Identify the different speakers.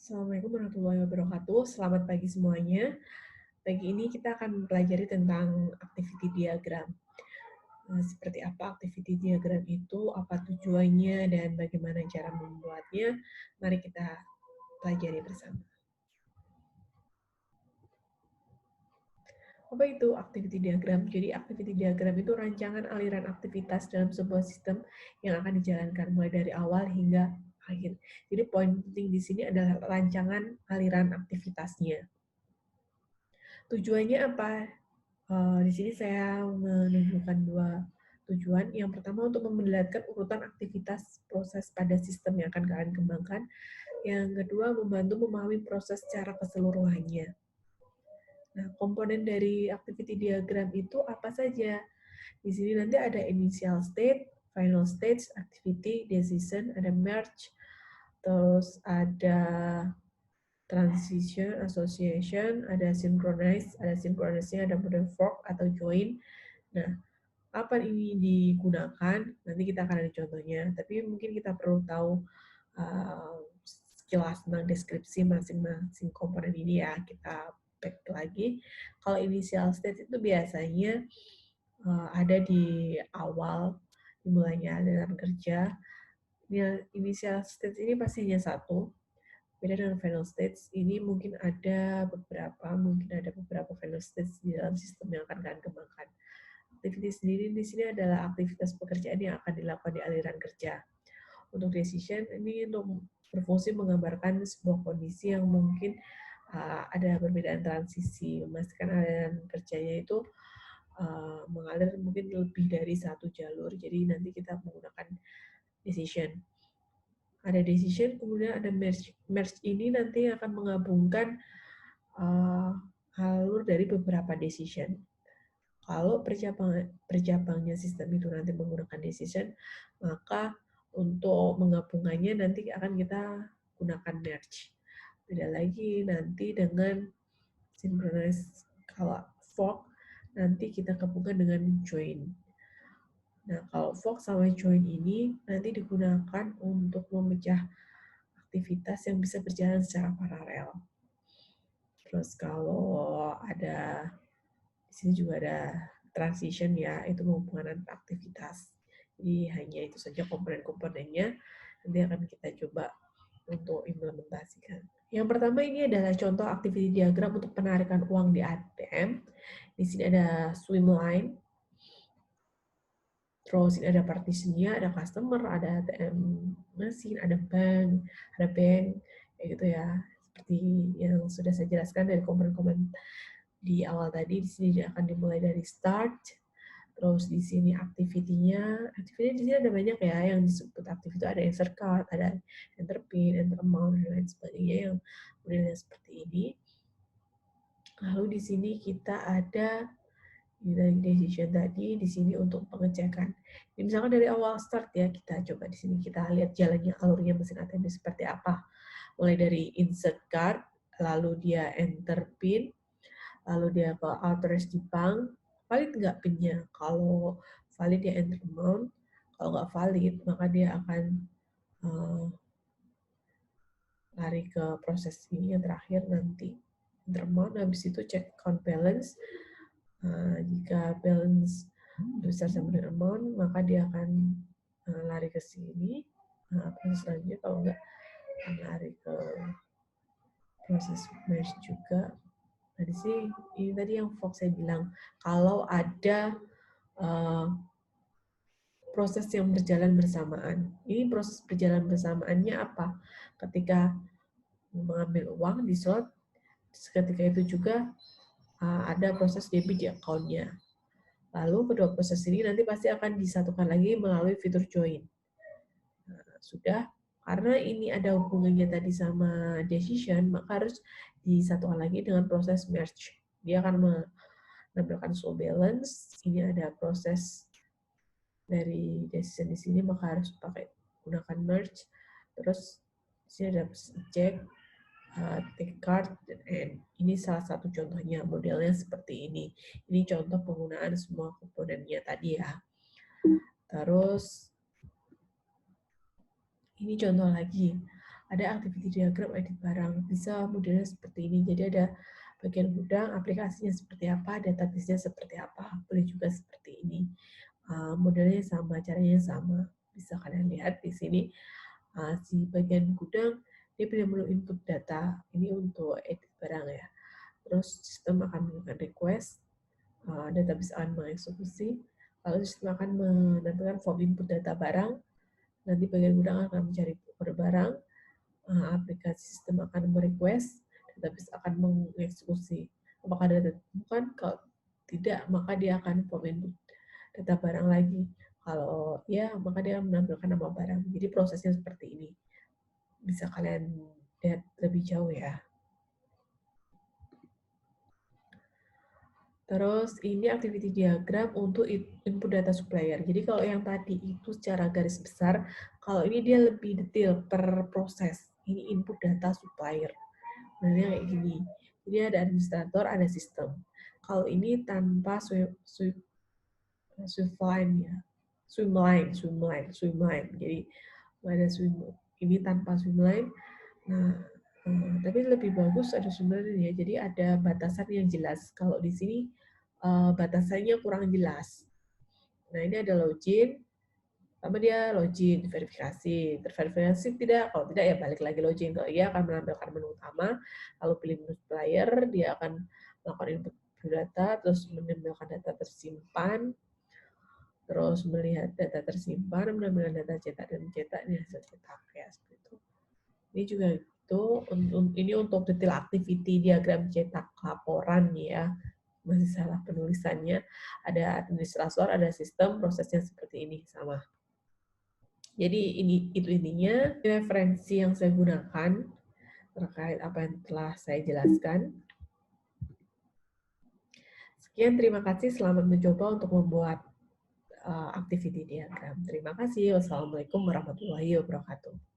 Speaker 1: Assalamualaikum warahmatullahi wabarakatuh. Selamat pagi semuanya. Pagi ini kita akan mempelajari tentang activity diagram. Seperti apa activity diagram itu, apa tujuannya, dan bagaimana cara membuatnya. Mari kita pelajari bersama. Apa itu activity diagram? Jadi activity diagram itu rancangan aliran aktivitas dalam sebuah sistem yang akan dijalankan mulai dari awal hingga akhir. Jadi poin penting di sini adalah rancangan aliran aktivitasnya. Tujuannya apa? Di sini saya menunjukkan dua tujuan. Yang pertama untuk memperlihatkan urutan aktivitas proses pada sistem yang akan kalian kembangkan. Yang kedua membantu memahami proses secara keseluruhannya. Nah, komponen dari activity diagram itu apa saja? Di sini nanti ada initial state, final stage, activity, decision, ada merge, terus ada transition, association, ada synchronize, ada synchronize-nya, ada model fork atau join. Nah, apa ini digunakan? Nanti kita akan ada contohnya. Tapi mungkin kita perlu tahu sekilas tentang deskripsi masing-masing komponen ini ya. Kita back lagi. Kalau initial state itu biasanya ada di awal, dimulainya aliran kerja. Initial state ini pastinya satu. Beda dengan final stage, ini mungkin ada beberapa final stage di dalam sistem yang akan kalian kembangkan. Aktivitas sendiri di sini adalah aktivitas pekerjaan yang akan dilakukan di aliran kerja. Untuk decision, ini untuk berfungsi menggambarkan sebuah kondisi yang mungkin ada perbedaan transisi, memastikan aliran kerjanya itu mengalir mungkin lebih dari satu jalur, jadi nanti kita menggunakan decision. Ada decision, kemudian ada merge. Merge ini nanti akan menggabungkan alur dari beberapa decision. Kalau percabangnya sistem itu nanti menggunakan decision, maka untuk menggabungkannya nanti akan kita gunakan merge. Beda lagi nanti dengan synchronize. Kalau fork, nanti kita gabungkan dengan join. Nah, kalau fork sama join ini nanti digunakan untuk memecah aktivitas yang bisa berjalan secara paralel. Terus kalau ada di sini juga ada transition ya, itu menghubungkan aktivitas. Jadi hanya itu saja komponen-komponennya. Nanti akan kita coba untuk implementasikan. Yang pertama ini adalah contoh activity diagram untuk penarikan uang di ATM. Di sini ada swim line. Terus ini ada partitionnya, ada customer, ada ATM mesin, ada bank, kayak gitu ya. Seperti yang sudah saya jelaskan dari komponen-komponen di awal tadi. Di sini akan dimulai dari start, terus di sini activity-nya di sini ada banyak ya yang disebut activity, ada insert card, ada enter pin, enter amount, dan lain sebagainya yang modelnya seperti ini. Lalu di sini kita ada dari decision tadi di sini untuk pengecekan. Jadi misalkan dari awal start ya, kita coba di sini kita lihat jalannya alurnya mesin ATM seperti apa. Mulai dari insert card, lalu dia enter pin, lalu dia ke authorized di bank, valid nggak PIN-nya? Kalau valid dia enter amount, kalau nggak valid maka dia akan lari ke proses ini yang terakhir nanti enter amount, habis itu cek account balance. Jika balance besar sama dengan amount, maka dia akan lari ke sini. Proses selanjutnya kalau nggak akan lari ke proses merge juga. Nah, di sini ini tadi yang Fox saya bilang, kalau ada proses yang berjalan bersamaan. Ini proses berjalan bersamaannya apa? Ketika mengambil uang di slot, ketika itu juga ada proses debit di account-nya. Lalu kedua proses ini nanti pasti akan disatukan lagi melalui fitur join. Nah, sudah, karena ini ada hubungannya tadi sama decision, maka harus disatukan lagi dengan proses merge. Dia akan menampilkan show balance, ini ada proses dari decision di sini, maka harus pakai gunakan merge. Terus di sini ada check, take card, dan end. Ini salah satu contohnya, modelnya seperti ini. Ini contoh penggunaan semua komponennya tadi ya. Terus ini contoh lagi, ada activity diagram edit barang. Bisa modelnya seperti ini. Jadi ada bagian gudang, aplikasinya seperti apa, database-nya seperti apa. Boleh juga seperti ini. Modelnya sama, caranya sama. Bisa kalian lihat di sini. Si bagian gudang, dia perlu input data. Ini untuk edit barang ya. Terus sistem akan melakukan request, database akan mengeksekusi, lalu sistem akan menampilkan form input data barang, nanti bagian gudang akan mencari barang, aplikasi sistem akan merequest, database akan mengeksekusi. Apakah data ditemukan? Kalau tidak, maka dia akan form input data barang lagi. Kalau ya, maka dia menampilkan nama barang. Jadi prosesnya seperti ini. Bisa kalian lihat lebih jauh ya. Terus ini activity diagram untuk input data supplier. Jadi kalau yang tadi itu secara garis besar, kalau ini dia lebih detail per proses. Ini input data supplier. Nah, kayak gini. Jadi ada administrator, ada sistem. Kalau ini tanpa swimline ya. Swimline. Jadi ada ini tanpa swimline. Nah, tapi lebih bagus ada swimline ya. Jadi ada batasan yang jelas. Kalau di sini batasannya kurang jelas. Nah, ini ada login, sama dia login, verifikasi. Terverifikasi tidak, kalau tidak ya balik lagi login. Kalau iya akan menampilkan menu utama, lalu pilih menu player, dia akan melakukan input data, terus menampilkan data tersimpan, terus melihat data tersimpan, menampilkan data cetak dan cetak, ini hasil cetak ya seperti itu. Ini juga itu, ini untuk detail activity diagram cetak laporan ya. Masih salah penulisannya, ada administrator, ada sistem, prosesnya seperti ini sama. Jadi itu intinya referensi yang saya gunakan terkait apa yang telah saya jelaskan. Sekian, terima kasih. Selamat mencoba untuk membuat activity diagram. Terima kasih. Wassalamualaikum warahmatullahi wabarakatuh.